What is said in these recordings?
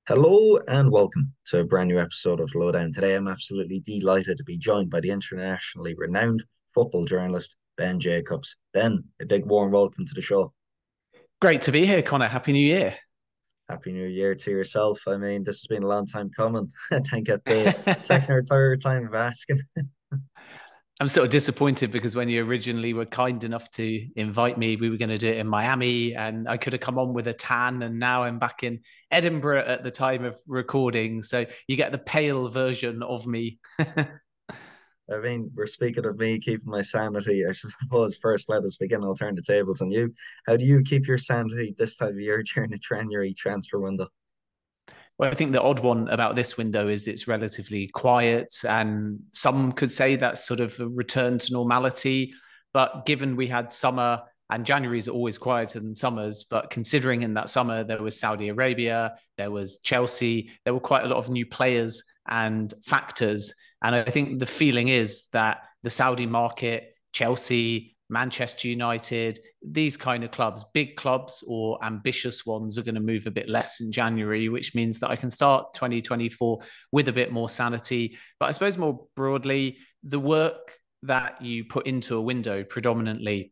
Hello and welcome to a brand new episode of Lowdown. Today, I'm absolutely delighted to be joined by the internationally renowned football journalist, Ben Jacobs. Ben, a big warm welcome to the show. Great to be here, Connor. Happy New Year. Happy New Year to yourself. I mean, this has been a long time coming. I think at the second or third time of asking. I'm sort of disappointed because when you originally were kind enough to invite me, we were going to do it in Miami and I could have come on with a tan. And now I'm back in Edinburgh at the time of recording. So you get the pale version of me. I mean, we're speaking of me keeping my sanity. I suppose first let us begin. I'll turn the tables on you. How do you keep your sanity this time of year during the January transfer window? Well, I think the odd one about this window is it's relatively quiet, and some could say that's sort of a return to normality. But given we had summer, and January is always quieter than summers, but considering in that summer there was Saudi Arabia, there was Chelsea, there were quite a lot of new players and factors. And I think the feeling is that the Saudi market, Chelsea, Manchester United, these kind of clubs, big clubs or ambitious ones, are going to move a bit less in January, which means that I can start 2024 with a bit more sanity. But I suppose more broadly, the work that you put into a window predominantly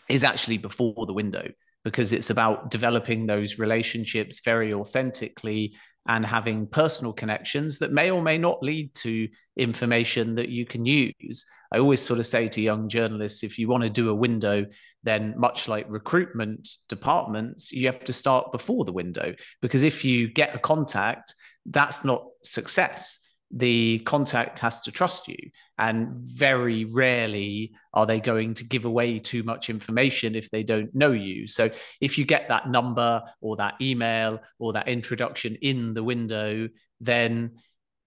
is actually before the window because it's about developing those relationships very authentically and having personal connections that may or may not lead to information that you can use. I always sort of say to young journalists, if you want to do a window, then much like recruitment departments, you have to start before the window. Because if you get a contact, that's not success. The contact has to trust you. And very rarely are they going to give away too much information if they don't know you. So if you get that number or that email or that introduction in the window, then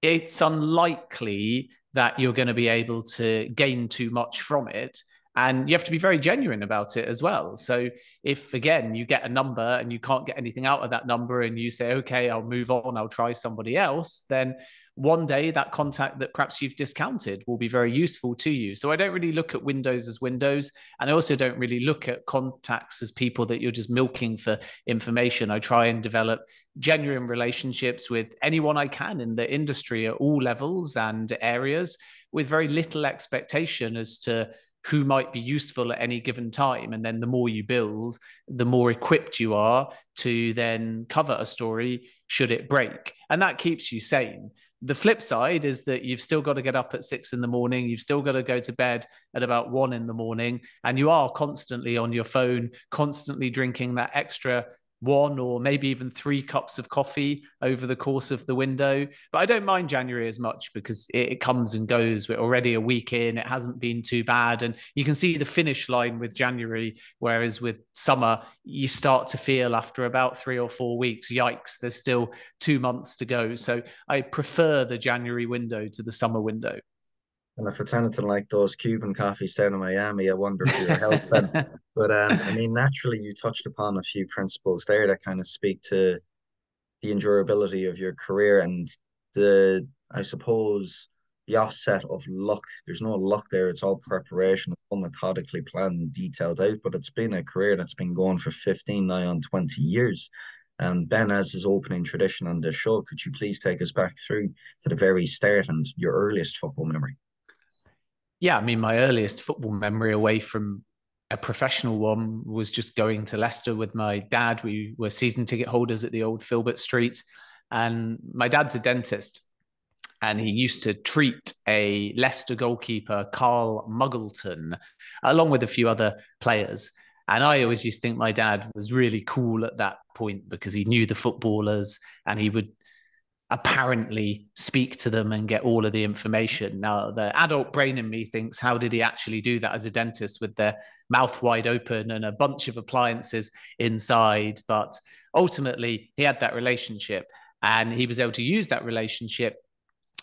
it's unlikely that you're going to be able to gain too much from it. And you have to be very genuine about it as well. So if again you get a number and you can't get anything out of that number and you say, okay, I'll move on, I'll try somebody else, then one day that contact that perhaps you've discounted will be very useful to you. So I don't really look at windows as windows. And I also don't really look at contacts as people that you're just milking for information. I try and develop genuine relationships with anyone I can in the industry at all levels and areas with very little expectation as to who might be useful at any given time. And then the more you build, the more equipped you are to then cover a story should it break. And that keeps you sane. The flip side is that you've still got to get up at 6 in the morning. You've still got to go to bed at about 1 in the morning. And you are constantly on your phone, constantly drinking that extra one or maybe even 3 cups of coffee over the course of the window. But I don't mind January as much because it comes and goes. We're already a week in. It hasn't been too bad. And you can see the finish line with January, whereas with summer, you start to feel after about 3 or 4 weeks, yikes, there's still 2 months to go. So I prefer the January window to the summer window. And if it's anything like those Cuban coffees down in Miami, I wonder for your health then. But I mean, naturally, you touched upon a few principles there that kind of speak to the endurability of your career and I suppose, the offset of luck. There's no luck there. It's all preparation. It's all methodically planned and detailed out. But it's been a career that's been going for 15, now on 20 years. And Ben, as his opening tradition on this show, could you please take us back through to the very start and your earliest football memory? Yeah, I mean, my earliest football memory away from a professional one was just going to Leicester with my dad. We were season ticket holders at the old Filbert Street, and my dad's a dentist, and he used to treat a Leicester goalkeeper, Carl Muggleton, along with a few other players. And I always used to think my dad was really cool at that point because he knew the footballers and he would apparently speak to them and get all of the information. Now, the adult brain in me thinks, how did he actually do that as a dentist with their mouth wide open and a bunch of appliances inside? But ultimately, he had that relationship and he was able to use that relationship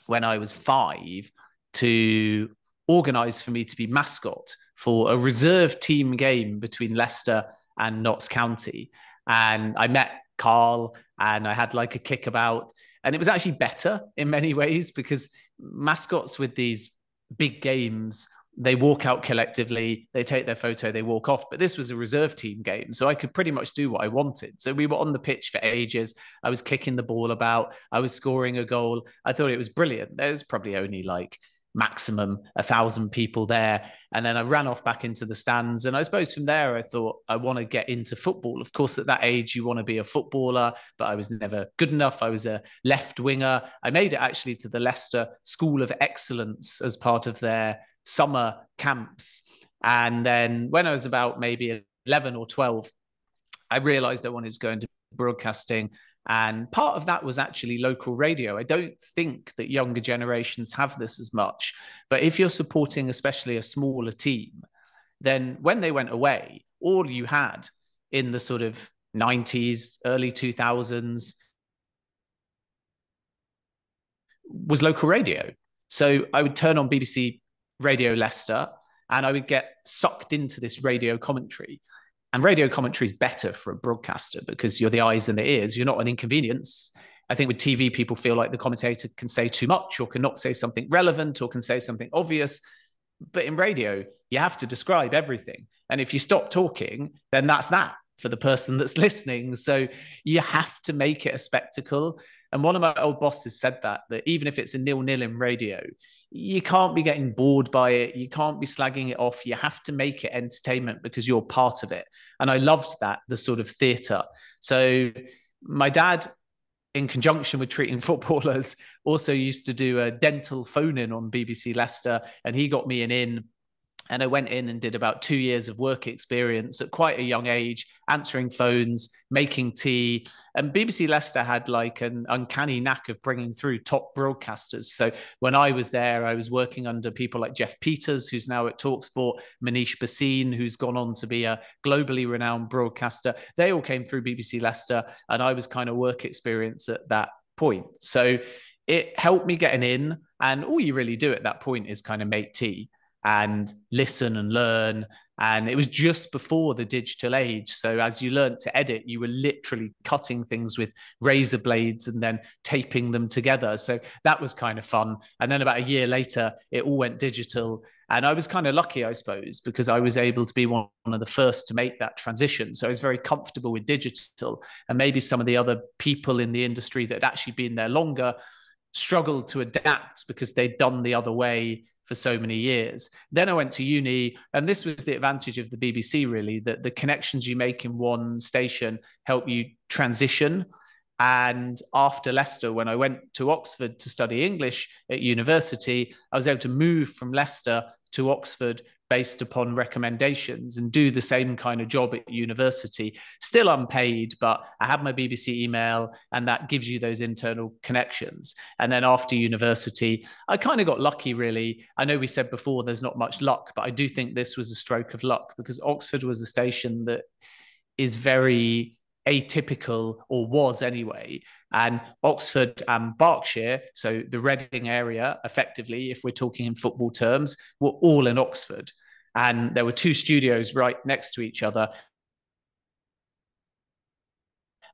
when I was 5 to organize for me to be mascot for a reserve team game between Leicester and Notts County. And I met Carl and I had like a kickabout. And it was actually better in many ways because mascots with these big games they walk out collectively, they take their photo, they walk off. But this was a reserve team game, so I could pretty much do what I wanted. So we were on the pitch for ages. I was kicking the ball about, I was scoring a goal. I thought it was brilliant. There's probably only like maximum 1,000 people there. And then I ran off back into the stands. And I suppose from there, I thought I want to get into football. Of course, at that age, you want to be a footballer, but I was never good enough. I was a left winger. I made it actually to the Leicester School of Excellence as part of their summer camps. And then when I was about maybe 11 or 12, I realized I wanted to go into broadcasting. And part of that was actually local radio. I don't think that younger generations have this as much. But if you're supporting especially a smaller team, then when they went away, all you had in the sort of 90s, early 2000s was local radio. So I would turn on BBC Radio Leicester and I would get sucked into this radio commentary. And radio commentary is better for a broadcaster because you're the eyes and the ears. You're not an inconvenience. I think with TV, people feel like the commentator can say too much or cannot say something relevant or can say something obvious. But in radio, you have to describe everything. And if you stop talking, then that's that for the person that's listening. So you have to make it a spectacle. And one of my old bosses said that even if it's a 0-0 in radio, you can't be getting bored by it. You can't be slagging it off. You have to make it entertainment because you're part of it. And I loved that, the sort of theatre. So my dad, in conjunction with treating footballers, also used to do a dental phone-in on BBC Leicester, and he got me an in. And I went in and did about 2 years of work experience at quite a young age, answering phones, making tea. And BBC Leicester had like an uncanny knack of bringing through top broadcasters. So when I was there, I was working under people like Jeff Peters, who's now at TalkSport, Manish Bhasin, who's gone on to be a globally renowned broadcaster. They all came through BBC Leicester, and I was kind of work experience at that point. So it helped me getting in. And all you really do at that point is kind of make tea and listen and learn. And it was just before the digital age. So as you learned to edit, you were literally cutting things with razor blades and then taping them together. So that was kind of fun. And then about a year later, it all went digital. And I was kind of lucky, I suppose, because I was able to be one of the first to make that transition. So I was very comfortable with digital. And maybe some of the other people in the industry that had actually been there longer struggled to adapt because they'd done the other way for so many years. Then I went to uni, and this was the advantage of the BBC, really, that the connections you make in one station help you transition. And after Leicester, when I went to Oxford to study English at university, I was able to move from Leicester to Oxford based upon recommendations and do the same kind of job at university, still unpaid, but I had my BBC email, and that gives you those internal connections. And then after university, I kind of got lucky, really. I know we said before there's not much luck, but I do think this was a stroke of luck because Oxford was a station that is very atypical, or was anyway. And Oxford and Berkshire, so the Reading area, effectively, if we're talking in football terms, were all in Oxford. And there were two studios right next to each other.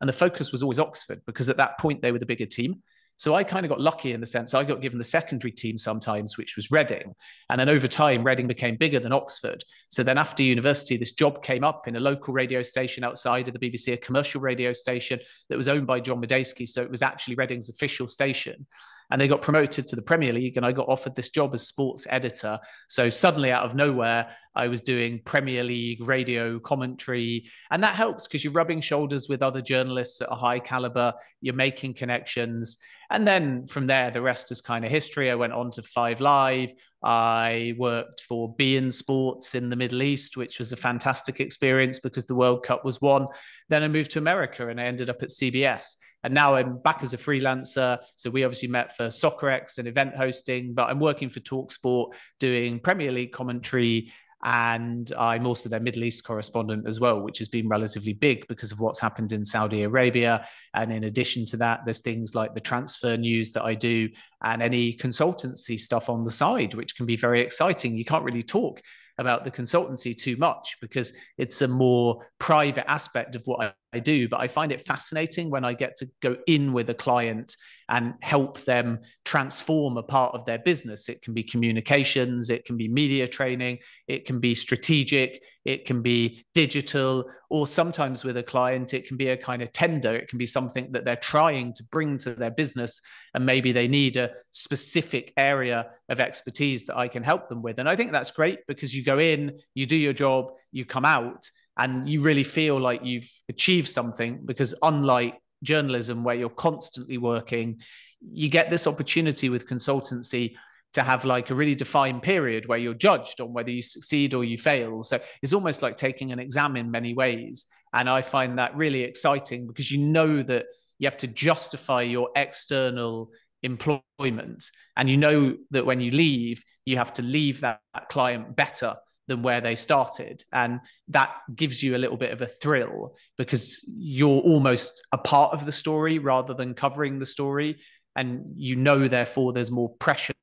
And the focus was always Oxford because at that point they were the bigger team. So I kind of got lucky in the sense I got given the secondary team sometimes, which was Reading. And then over time, Reading became bigger than Oxford. So then after university, this job came up in a local radio station outside of the BBC, a commercial radio station that was owned by John Medeski. So it was actually Reading's official station. And they got promoted to the Premier League, and I got offered this job as sports editor. So suddenly, out of nowhere, I was doing Premier League radio commentary. And that helps because you're rubbing shoulders with other journalists at a high caliber, you're making connections. And then from there, the rest is kind of history. I went on to 5 Live. I worked for beIN Sports in the Middle East, which was a fantastic experience because the World Cup was won. Then I moved to America and I ended up at CBS. And now I'm back as a freelancer. So we obviously met for SoccerX and event hosting, but I'm working for TalkSport doing Premier League commentary. And I'm also their Middle East correspondent as well, which has been relatively big because of what's happened in Saudi Arabia. And in addition to that, there's things like the transfer news that I do and any consultancy stuff on the side, which can be very exciting. You can't really talk about the consultancy too much because it's a more private aspect of what do, but I find it fascinating when I get to go in with a client and help them transform a part of their business. It can be communications, it can be media training, it can be strategic, it can be digital, or sometimes with a client, it can be a kind of tender. It can be something that they're trying to bring to their business, and maybe they need a specific area of expertise that I can help them with. And I think that's great because you go in, you do your job, you come out, and you really feel like you've achieved something, because unlike journalism where you're constantly working, you get this opportunity with consultancy to have like a really defined period where you're judged on whether you succeed or you fail. So it's almost like taking an exam in many ways. And I find that really exciting because you know that you have to justify your external employment. And you know that when you leave, you have to leave that client better than where they started. And that gives you a little bit of a thrill because you're almost a part of the story rather than covering the story. And you know, therefore, there's more pressure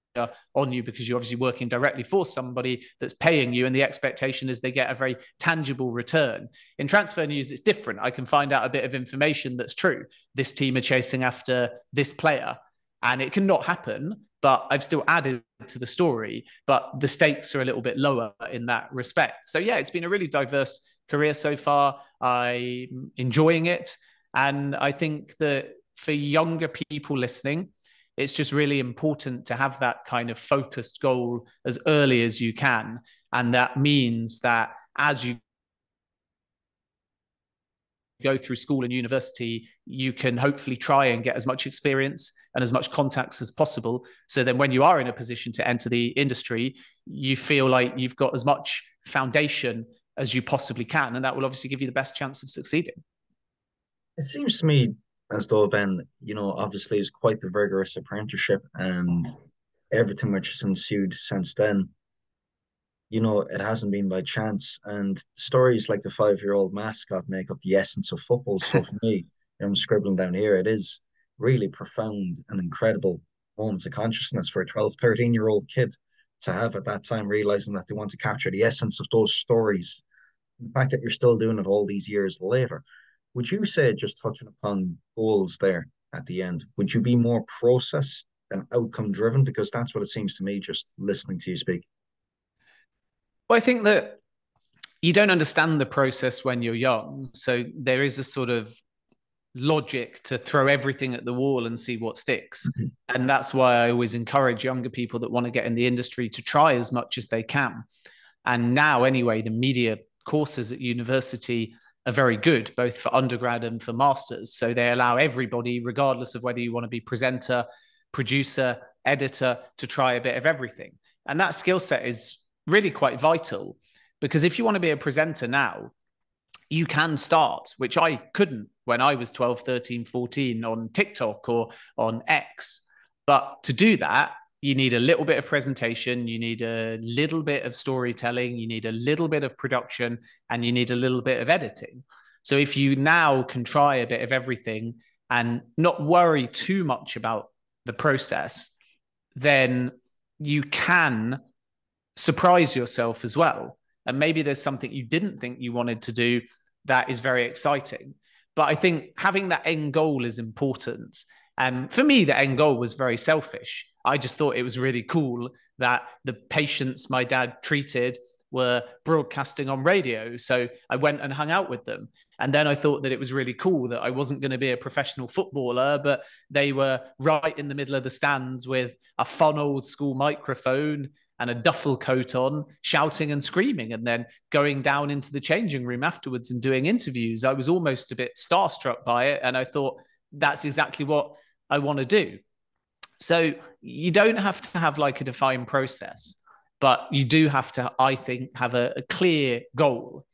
on you because you're obviously working directly for somebody that's paying you, and the expectation is they get a very tangible return. In transfer news, it's different. I can find out a bit of information that's true. This team are chasing after this player, and it can not happen, but I've still added to the story, but the stakes are a little bit lower in that respect. So yeah, it's been a really diverse career so far. I'm enjoying it. And I think that for younger people listening, it's just really important to have that kind of focused goal as early as you can. And that means that as you go through school and university, you can hopefully try and get as much experience and as much contacts as possible. So then when you are in a position to enter the industry, you feel like you've got as much foundation as you possibly can. And that will obviously give you the best chance of succeeding. It seems to me as though, Ben, obviously it's quite the rigorous apprenticeship and everything which has ensued since then. It hasn't been by chance. And stories like the 5-year-old mascot make up the essence of football. So for me, I'm scribbling down here, it is really profound and incredible moments of consciousness for a 12, 13-year-old kid to have at that time, realizing that they want to capture the essence of those stories. The fact that you're still doing it all these years later. Would you say, just touching upon goals there at the end, would you be more process than outcome driven? Because that's what it seems to me just listening to you speak. Well, I think that you don't understand the process when you're young. So there is a sort of logic to throw everything at the wall and see what sticks. Mm-hmm. And that's why I always encourage younger people that want to get in the industry to try as much as they can. And now, anyway, the media courses at university are very good, both for undergrad and for masters. So they allow everybody, regardless of whether you want to be presenter, producer, editor, to try a bit of everything. And that skill set is really quite vital, because if you want to be a presenter now, you can start, which I couldn't when I was 12, 13, 14 on TikTok or on X. But to do that, you need a little bit of presentation, you need a little bit of storytelling, you need a little bit of production, and you need a little bit of editing. So if you now can try a bit of everything and not worry too much about the process, then you can surprise yourself as well. And maybe there's something you didn't think you wanted to do that is very exciting. But I think having that end goal is important. And for me, the end goal was very selfish. I just thought it was really cool that the patients my dad treated were broadcasting on radio. So I went and hung out with them. And then I thought that it was really cool that I wasn't going to be a professional footballer, but they were right in the middle of the stands with a fun old school microphone and a duffel coat on, shouting and screaming, and then going down into the changing room afterwards and doing interviews. I was almost a bit starstruck by it. And I thought, that's exactly what I want to do. So you don't have to have like a defined process, but you do have to, I think, have a clear goal.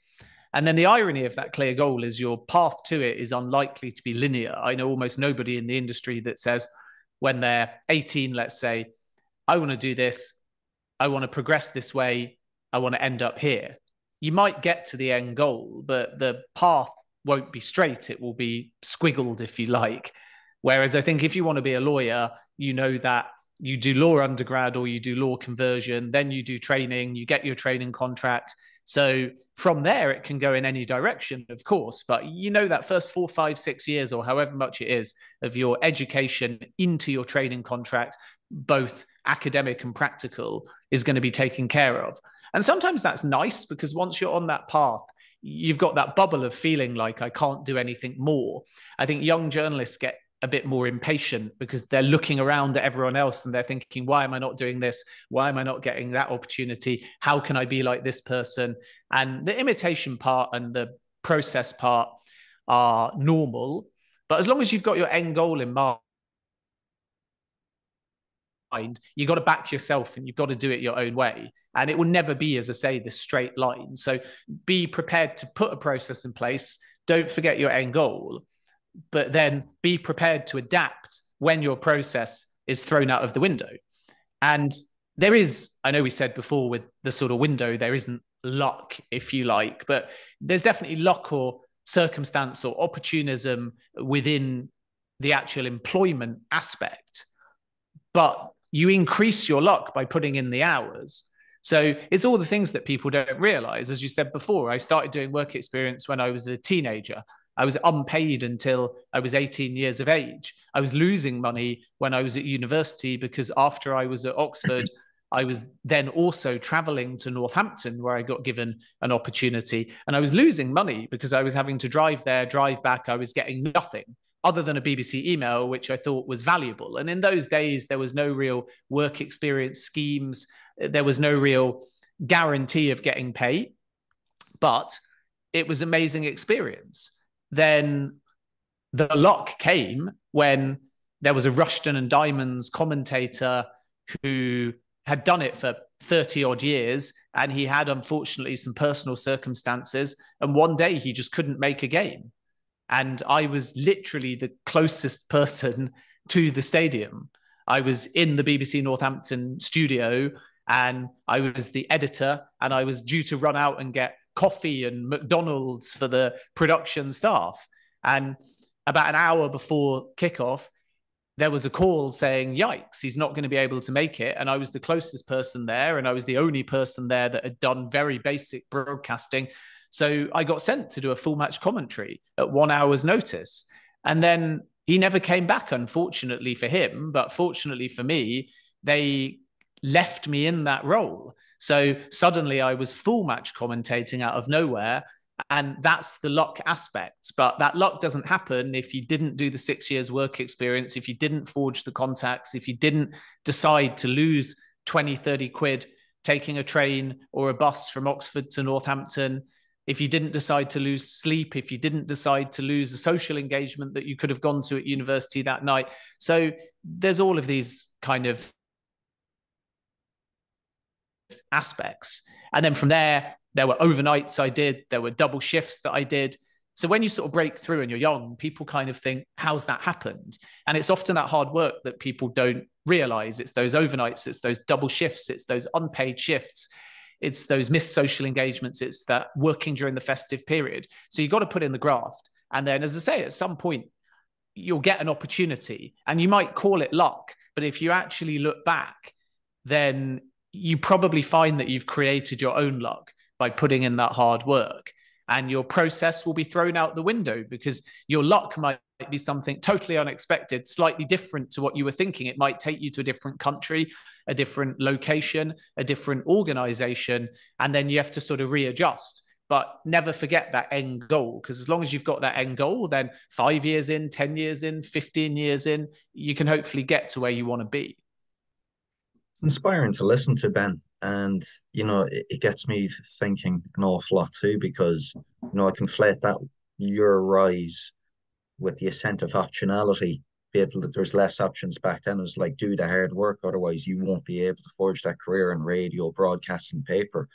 And then the irony of that clear goal is your path to it is unlikely to be linear. I know almost nobody in the industry that says when they're 18, let's say, I want to do this, I want to progress this way, I want to end up here. You might get to the end goal, but the path won't be straight. It will be squiggled, if you like. Whereas I think if you want to be a lawyer, you know that you do law undergrad or you do law conversion, then you do training, you get your training contract, So from there, it can go in any direction, of course. But you know, that first 4, 5, 6 years, or however much it is, of your education into your training contract, both academic and practical, is going to be taken care of. And sometimes that's nice, because once you're on that path, you've got that bubble of feeling like I can't do anything more. I think young journalists get a bit more impatient because they're looking around at everyone else and they're thinking, why am I not doing this? Why am I not getting that opportunity? How can I be like this person? And the imitation part and the process part are normal. But as long as you've got your end goal in mind, you've got to back yourself and you've got to do it your own way. And it will never be, as I say, this straight line. So be prepared to put a process in place. Don't forget your end goal, but then be prepared to adapt when your process is thrown out of the window. And there is, I know we said before with the sort of window, there isn't luck, if you like, but there's definitely luck or circumstance or opportunism within the actual employment aspect. But you increase your luck by putting in the hours. So it's all the things that people don't realize. As you said before, I started doing work experience when I was a teenager. I was unpaid until I was 18 years of age. I was losing money when I was at university because after I was at Oxford, I was then also traveling to Northampton where I got given an opportunity. And I was losing money because I was having to drive there, drive back. I was getting nothing other than a BBC email, which I thought was valuable. And in those days, there was no real work experience schemes. There was no real guarantee of getting paid, but it was amazing experience. Then the luck came when there was a Rushton and Diamonds commentator who had done it for 30 odd years. And he had, unfortunately, some personal circumstances. And one day he just couldn't make a game. And I was literally the closest person to the stadium. I was in the BBC Northampton studio and I was the editor, and I was due to run out and get coffee and McDonald's for the production staff. And about an hour before kickoff, there was a call saying, yikes, he's not going to be able to make it. And I was the closest person there, and I was the only person there that had done very basic broadcasting. So I got sent to do a full match commentary at 1 hour's notice. And then he never came back, unfortunately for him. But fortunately for me, they left me in that role. So suddenly I was full match commentating out of nowhere. And that's the luck aspect. But that luck doesn't happen if you didn't do the 6 years work experience, if you didn't forge the contacts, if you didn't decide to lose 20, 30 quid taking a train or a bus from Oxford to Northampton, if you didn't decide to lose sleep, if you didn't decide to lose a social engagement that you could have gone to at university that night. So there's all of these kind of aspects. And then from there were overnights I did, there were double shifts that I did. So when you sort of break through and you're young, people kind of think, how's that happened? And it's often that hard work that people don't realize. It's those overnights, it's those double shifts, it's those unpaid shifts, it's those missed social engagements, it's that working during the festive period. So you've got to put in the graft. And then, as I say, at some point, you'll get an opportunity and you might call it luck. But if you actually look back, then you probably find that you've created your own luck by putting in that hard work, and your process will be thrown out the window because your luck might be something totally unexpected, slightly different to what you were thinking. It might take you to a different country, a different location, a different organization, and then you have to sort of readjust. But never forget that end goal, because as long as you've got that end goal, then 5 years in, 10 years in, 15 years in, you can hopefully get to where you want to be. It's inspiring to listen to, Ben. And, it gets me thinking an awful lot too, because, I conflate that your rise with the ascent of optionality, be able that there's less options back then. It was like, do the hard work, otherwise you won't be able to forge that career in radio, broadcasting, paper,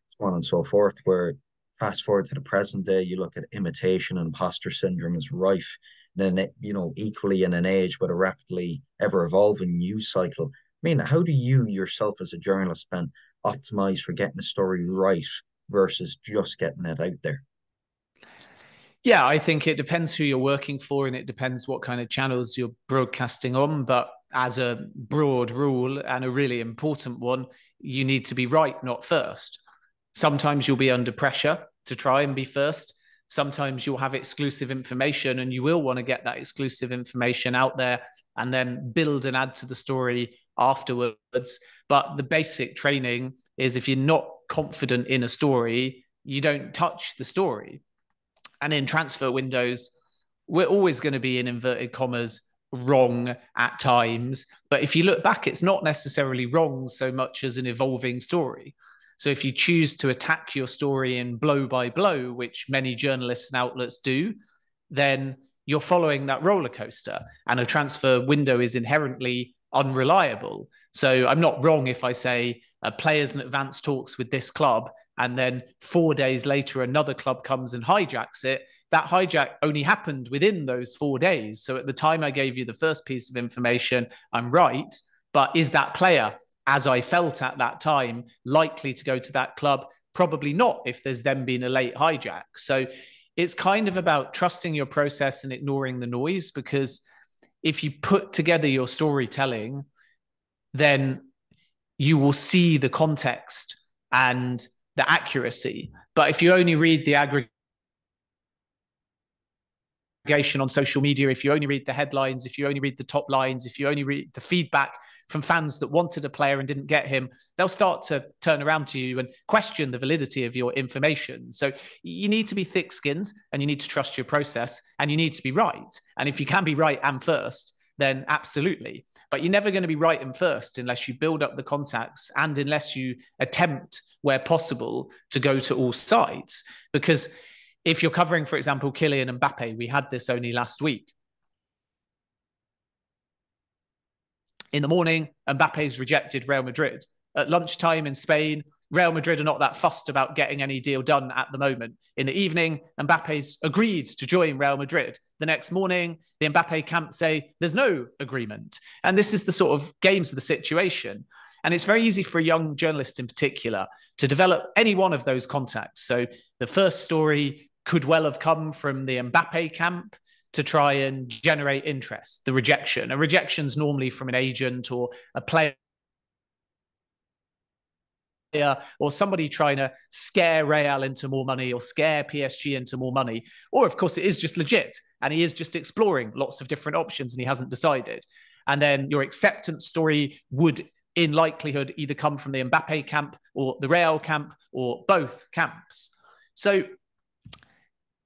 so on and so forth. Where fast forward to the present day, you look at imitation and imposter syndrome is rife. And then, equally in an age with a rapidly ever evolving news cycle. I mean, how do you yourself as a journalist, Ben, optimize for getting the story right versus just getting it out there? Yeah, I think it depends who you're working for and it depends what kind of channels you're broadcasting on. But as a broad rule and a really important one, you need to be right, not first. Sometimes you'll be under pressure to try and be first. Sometimes you'll have exclusive information and you will want to get that exclusive information out there and then build and add to the story afterwards. But the basic training is, if you're not confident in a story, you don't touch the story. And in transfer windows, we're always going to be, in inverted commas, wrong at times. But if you look back, it's not necessarily wrong so much as an evolving story. So if you choose to attack your story in blow by blow, which many journalists and outlets do, then you're following that roller coaster, and a transfer window is inherently unreliable. So I'm not wrong if I say players in advanced talks with this club, and then 4 days later, another club comes and hijacks it. That hijack only happened within those 4 days. So at the time I gave you the first piece of information, I'm right. But is that player, as I felt at that time, likely to go to that club? Probably not, if there's then been a late hijack. So it's kind of about trusting your process and ignoring the noise, because if you put together your storytelling, then you will see the context and the accuracy. But if you only read the aggregation on social media, if you only read the headlines, if you only read the top lines, if you only read the feedback from fans that wanted a player and didn't get him, they'll start to turn around to you and question the validity of your information. So you need to be thick-skinned, and you need to trust your process, and you need to be right. And if you can be right and first, then absolutely. But you're never going to be right and first unless you build up the contacts, and unless you attempt, where possible, to go to all sides. Because if you're covering, for example, Kylian Mbappe, we had this only last week. In the morning, Mbappe's rejected Real Madrid. At lunchtime in Spain, Real Madrid are not that fussed about getting any deal done at the moment. In the evening, Mbappe's agreed to join Real Madrid. The next morning, the Mbappe camp say there's no agreement. And this is the sort of games of the situation. And it's very easy for a young journalist in particular to develop any one of those contacts. So the first story could well have come from the Mbappe camp to try and generate interest, the rejection. A rejection's normally from an agent or a player or somebody trying to scare Real into more money or scare PSG into more money. Or, of course, it is just legit and he is just exploring lots of different options and he hasn't decided. And then your acceptance story would, in likelihood, either come from the Mbappe camp or the Real camp or both camps. So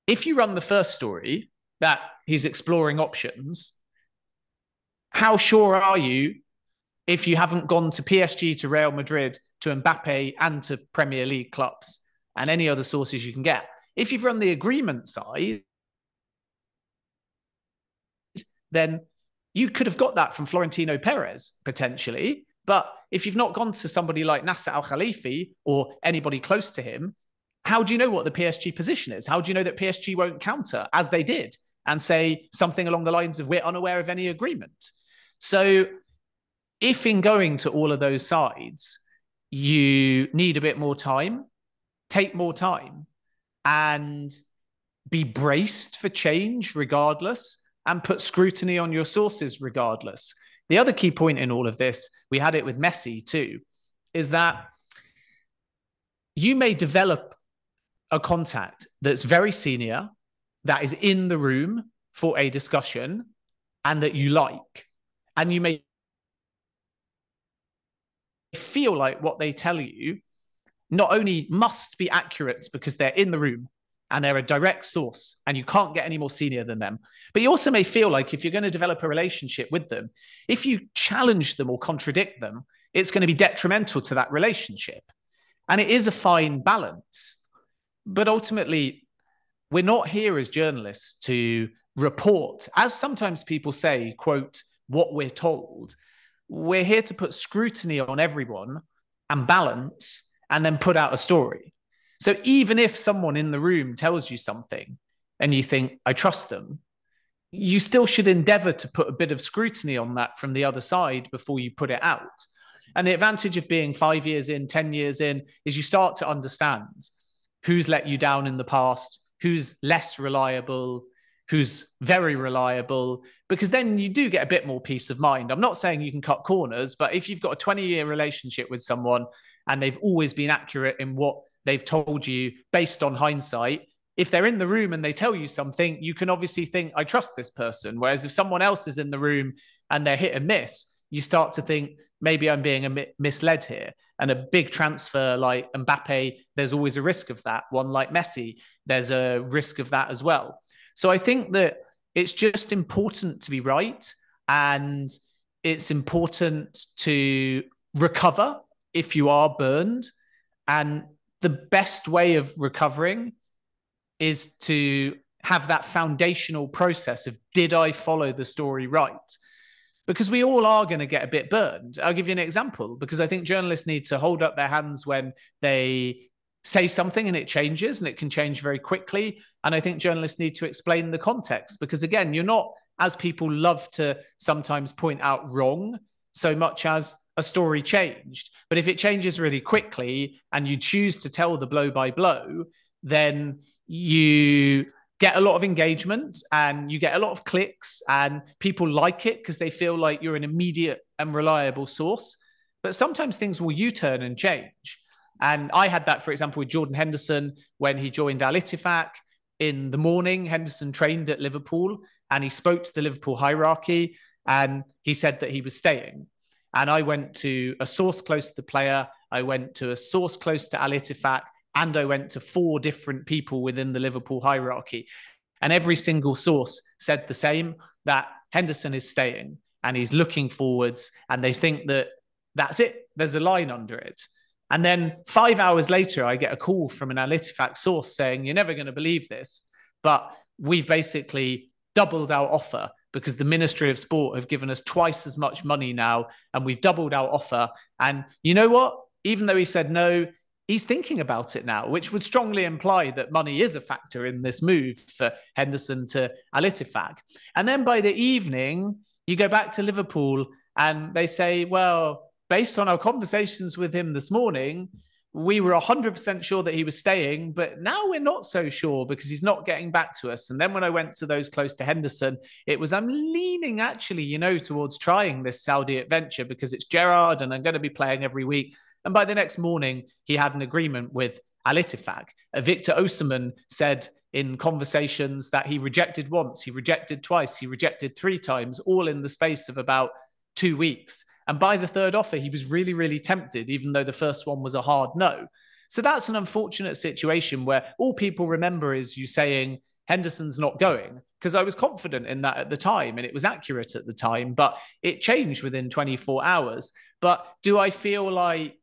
if you run the first story, that he's exploring options, how sure are you, if you haven't gone to PSG, to Real Madrid, to Mbappe, and to Premier League clubs, and any other sources you can get? If you've run the agreement side, then you could have got that from Florentino Perez, potentially. But if you've not gone to somebody like Nasser Al-Khalifi or anybody close to him, how do you know what the PSG position is? How do you know that PSG won't counter, as they did, and say something along the lines of, we're unaware of any agreement? So if in going to all of those sides, you need a bit more time, take more time and be braced for change regardless, and put scrutiny on your sources regardless. The other key point in all of this, we had it with Messi too, is that you may develop a contact that's very senior, that is in the room for a discussion and that you like. And you may feel like what they tell you not only must be accurate because they're in the room and they're a direct source and you can't get any more senior than them, but you also may feel like if you're going to develop a relationship with them, if you challenge them or contradict them, it's going to be detrimental to that relationship. And it is a fine balance. But ultimately, we're not here as journalists to report, as sometimes people say, quote, what we're told. We're here to put scrutiny on everyone and balance, and then put out a story. So even if someone in the room tells you something and you think, I trust them, you still should endeavor to put a bit of scrutiny on that from the other side before you put it out. And the advantage of being 5 years in, 10 years in, is you start to understand who's let you down in the past, who's less reliable, who's very reliable, because then you do get a bit more peace of mind. I'm not saying you can cut corners, but if you've got a 20-year relationship with someone and they've always been accurate in what they've told you based on hindsight. If they're in the room and they tell you something, you can obviously think, I trust this person. Whereas if someone else is in the room and they're hit and miss, you start to think, maybe I'm being misled here. And a big transfer like Mbappe, there's always a risk of that. One like Messi, there's a risk of that as well. So I think that it's just important to be right. And it's important to recover if you are burned. And the best way of recovering is to have that foundational process of, did I follow the story right? Because we all are going to get a bit burned. I'll give you an example, because I think journalists need to hold up their hands when they say something and it changes, and it can change very quickly. And I think journalists need to explain the context, because again, you're not, as people love to sometimes point out, wrong so much as a story changed. But if it changes really quickly and you choose to tell the blow by blow, then you get a lot of engagement and you get a lot of clicks, and people like it because they feel like you're an immediate and reliable source. But sometimes things will U-turn and change. And I had that, for example, with Jordan Henderson when he joined Al Ittifaq. In the morning, Henderson trained at Liverpool and he spoke to the Liverpool hierarchy and he said that he was staying. And I went to a source close to the player, I went to a source close to Al Ittifaq, and I went to 4 different people within the Liverpool hierarchy. And every single source said the same, that Henderson is staying and he's looking forwards, and they think that that's it. There's a line under it. And then 5 hours later, I get a call from an Al Ittifaq source saying, you're never going to believe this, but we've basically doubled our offer because the Ministry of Sport have given us twice as much money now, and we've doubled our offer. And you know what? Even though he said no, he's thinking about it now, which would strongly imply that money is a factor in this move for Henderson to Al Ittifaq. And then by the evening, you go back to Liverpool and they say, well, based on our conversations with him this morning, we were 100% sure that he was staying, but now we're not so sure because he's not getting back to us. And then when I went to those close to Henderson, it was, I'm leaning actually, towards trying this Saudi adventure because it's Gerrard and I'm going to be playing every week. And by the next morning, he had an agreement with Al Ittifaq. Victor Osimhen said in conversations that he rejected once, he rejected twice, he rejected 3 times, all in the space of about 2 weeks. And by the third offer, he was really, really tempted, even though the first one was a hard no. So that's an unfortunate situation where all people remember is you saying, Henderson's not going, because I was confident in that at the time and it was accurate at the time, but it changed within 24 hours. But do I feel like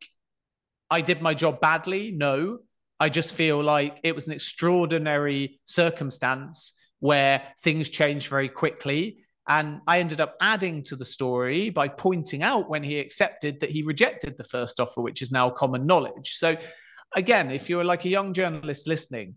I did my job badly? No. I just feel like it was an extraordinary circumstance where things changed very quickly. And I ended up adding to the story by pointing out when he accepted that he rejected the first offer, which is now common knowledge. So again, if you're like a young journalist listening,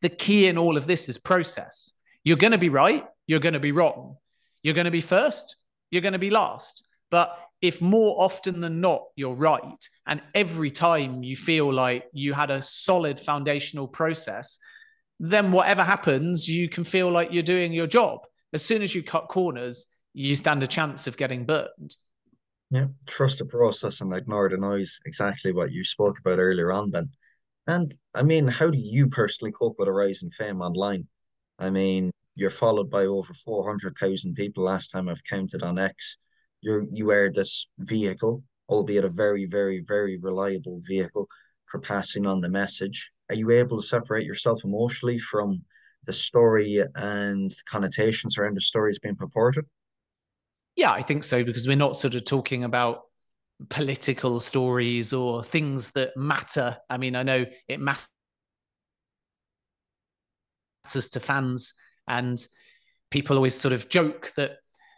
the key in all of this is process. You're going to be right. You're going to be wrong. You're going to be first. You're going to be last. But if more often than not, you're right, and every time you feel like you had a solid foundational process, then whatever happens, you can feel like you're doing your job. As soon as you cut corners, you stand a chance of getting burned. Yeah, trust the process and ignore the noise. Exactly what you spoke about earlier on, Ben. And I mean, how do you personally cope with a rise in fame online? I mean, you're followed by over 400,000 people last time I've counted on X. You are this vehicle, albeit a very, very, very reliable vehicle for passing on the message. Are you able to separate yourself emotionally from the story and connotations around the stories being purported? Yeah, I think so, because we're not sort of talking about political stories or things that matter. I mean, I know it matters to fans, and people always sort of joke that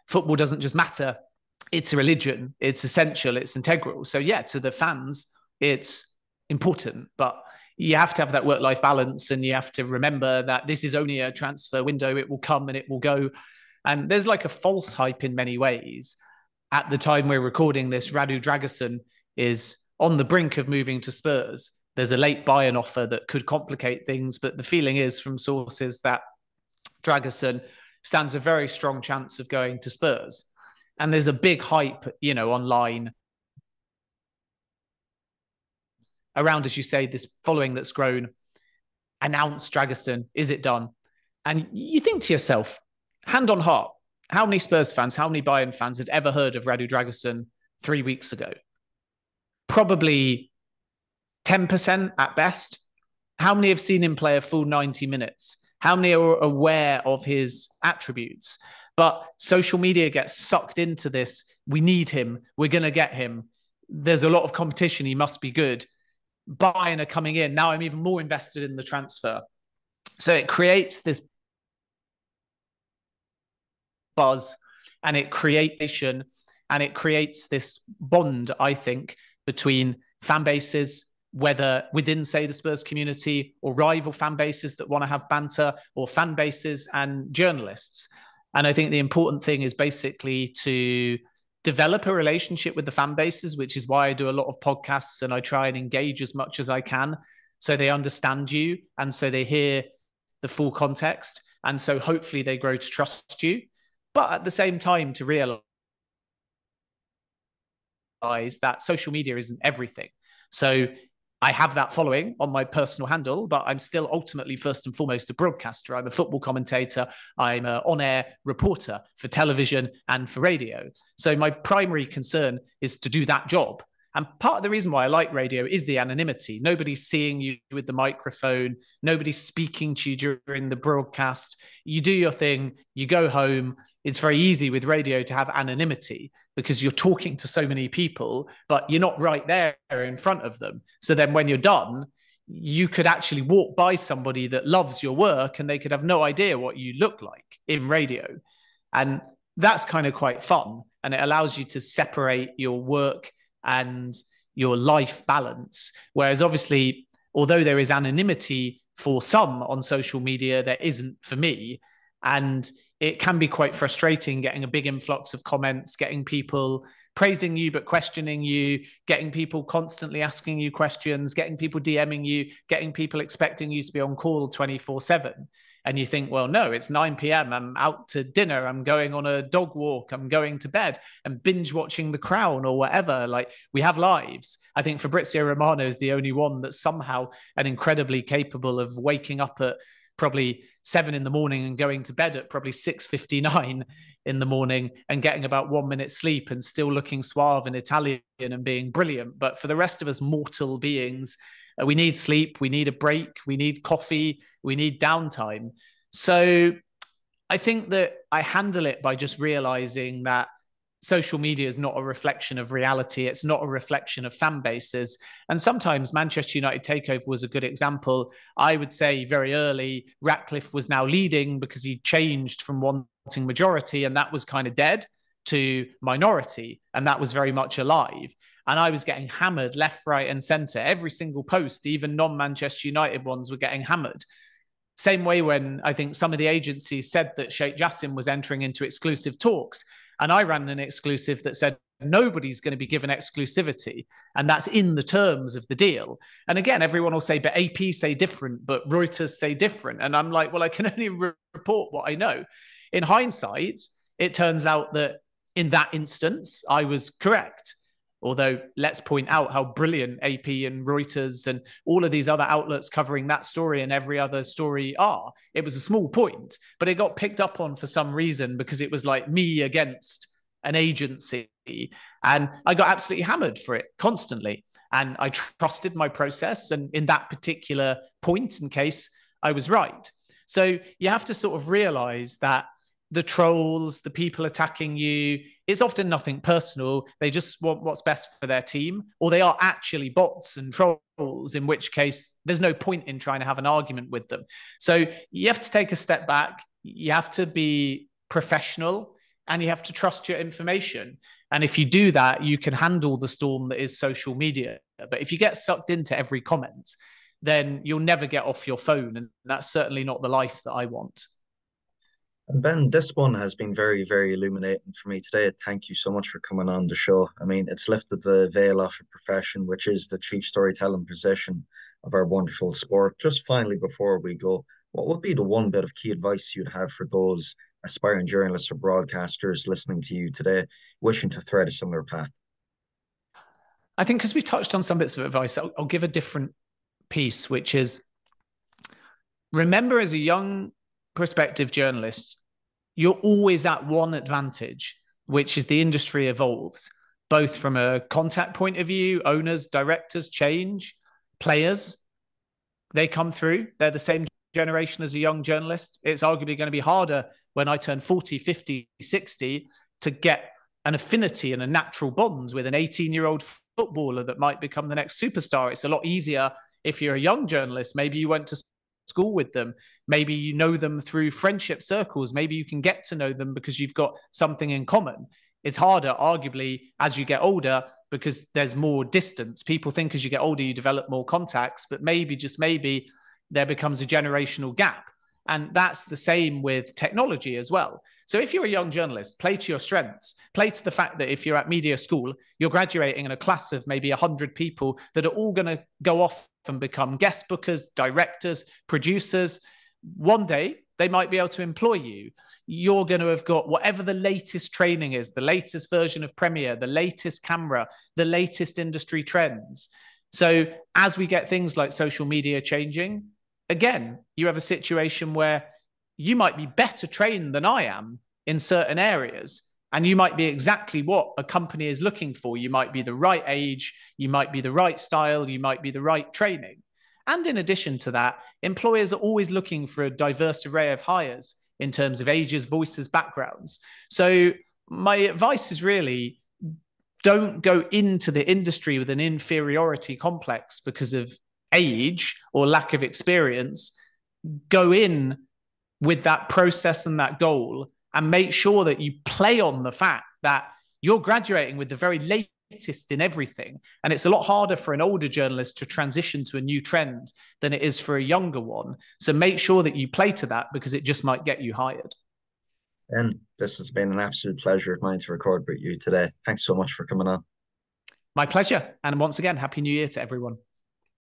football doesn't just matter. It's a religion, it's essential, it's integral. So yeah, to the fans, it's important, but you have to have that work-life balance, and you have to remember that this is only a transfer window. It will come and it will go. And there's like a false hype in many ways. At the time we're recording this, Radu Dragusin is on the brink of moving to Spurs. There's a late buy-in offer that could complicate things, but the feeling is from sources that Dragusin stands a very strong chance of going to Spurs. And there's a big hype, online around, as you say, this following that's grown. Announce Dragerson, is it done? And you think to yourself, hand on heart, how many Spurs fans, how many Bayern fans had ever heard of Radu Dragerson 3 weeks ago? Probably 10% at best. How many have seen him play a full 90 minutes? How many are aware of his attributes? But social media gets sucked into this. We need him. We're going to get him. There's a lot of competition. He must be good. Bayern are coming in. Now I'm even more invested in the transfer. So it creates this buzz and it creates this bond, I think, between fan bases, whether within, say, the Spurs community or rival fan bases that want to have banter, or fan bases and journalists. And I think the important thing is basically to develop a relationship with the fan bases, which is why I do a lot of podcasts and I try and engage as much as I can so they understand you and so they hear the full context. And so hopefully they grow to trust you. But at the same time, to realize that social media isn't everything. So I have that following on my personal handle, but I'm still ultimately, first and foremost, a broadcaster. I'm a football commentator. I'm an on-air reporter for television and for radio. So my primary concern is to do that job. And part of the reason why I like radio is the anonymity. Nobody's seeing you with the microphone. Nobody's speaking to you during the broadcast. You do your thing, you go home. It's very easy with radio to have anonymity because you're talking to so many people, but you're not right there in front of them. So then when you're done, you could actually walk by somebody that loves your work and they could have no idea what you look like in radio. And that's kind of quite fun. And it allows you to separate your work and your life balance. Whereas obviously, although there is anonymity for some on social media, there isn't for me. And it can be quite frustrating getting a big influx of comments, getting people praising you but questioning you, getting people constantly asking you questions, getting people DMing you, getting people expecting you to be on call 24/7. And you think, well, no, it's 9 p.m. I'm out to dinner. I'm going on a dog walk. I'm going to bed and binge watching The Crown or whatever. Like, we have lives. I think Fabrizio Romano is the only one that's somehow and incredibly capable of waking up at probably 7 in the morning and going to bed at probably 6:59 in the morning and getting about 1 minute sleep and still looking suave and Italian and being brilliant. But for the rest of us mortal beings, we need sleep, we need a break, we need coffee, we need downtime. So I think that I handle it by just realizing that social media is not a reflection of reality. It's not a reflection of fan bases. And sometimes Manchester United takeover was a good example. I would say very early, Ratcliffe was now leading because he changed from wanting majority, and that was kind of dead, to minority, and that was very much alive. And I was getting hammered left, right, and centre. Every single post, even non-Manchester United ones, were getting hammered. Same way when I think some of the agencies said that Sheikh Jassim was entering into exclusive talks. And I ran an exclusive that said nobody's going to be given exclusivity. And that's in the terms of the deal. And again, everyone will say, but AP say different, but Reuters say different. And I'm like, well, I can only report what I know. In hindsight, it turns out that in that instance, I was correct. Although let's point out how brilliant AP and Reuters and all of these other outlets covering that story and every other story are. It was a small point, but it got picked up on for some reason because it was like me against an agency. And I got absolutely hammered for it constantly. And I trusted my process. And in that particular point and case, I was right. So you have to sort of realize that the trolls, the people attacking you, it's often nothing personal. They just want what's best for their team, or they are actually bots and trolls, in which case there's no point in trying to have an argument with them. So you have to take a step back. You have to be professional and you have to trust your information. And if you do that, you can handle the storm that is social media. But if you get sucked into every comment, then you'll never get off your phone. And that's certainly not the life that I want. And Ben, this one has been very, very illuminating for me today. Thank you so much for coming on the show. I mean, it's lifted the veil off a profession, which is the chief storytelling position of our wonderful sport. Just finally, before we go, what would be the one bit of key advice you'd have for those aspiring journalists or broadcasters listening to you today, wishing to thread a similar path? I think because we touched on some bits of advice, I'll give a different piece, which is remember as a young prospective journalist, you're always at one advantage, which is the industry evolves, both from a contact point of view, owners, directors change, players, they come through. They're the same generation as a young journalist. It's arguably going to be harder when I turn 40, 50, 60 to get an affinity and a natural bonds with an 18-year-old footballer that might become the next superstar. It's a lot easier if you're a young journalist. Maybe you went to school with them. Maybe you know them through friendship circles. Maybe you can get to know them because you've got something in common. It's harder, arguably, as you get older because there's more distance. People think as you get older, you develop more contacts, but maybe, just maybe, there becomes a generational gap. And that's the same with technology as well. So if you're a young journalist, play to your strengths, play to the fact that if you're at media school, you're graduating in a class of maybe 100 people that are all going to go off and become guest bookers, directors, producers. One day, they might be able to employ you. You're going to have got whatever the latest training is, the latest version of Premiere, the latest camera, the latest industry trends. So as we get things like social media changing, again, you have a situation where you might be better trained than I am in certain areas, and you might be exactly what a company is looking for. You might be the right age, you might be the right style, you might be the right training. And in addition to that, employers are always looking for a diverse array of hires in terms of ages, voices, backgrounds. So my advice is really don't go into the industry with an inferiority complex because of age or lack of experience. Go in with that process and that goal and make sure that you play on the fact that you're graduating with the very latest in everything. And it's a lot harder for an older journalist to transition to a new trend than it is for a younger one. So make sure that you play to that because it just might get you hired. And this has been an absolute pleasure of mine to record with you today. Thanks so much for coming on. My pleasure. And once again, Happy New Year to everyone.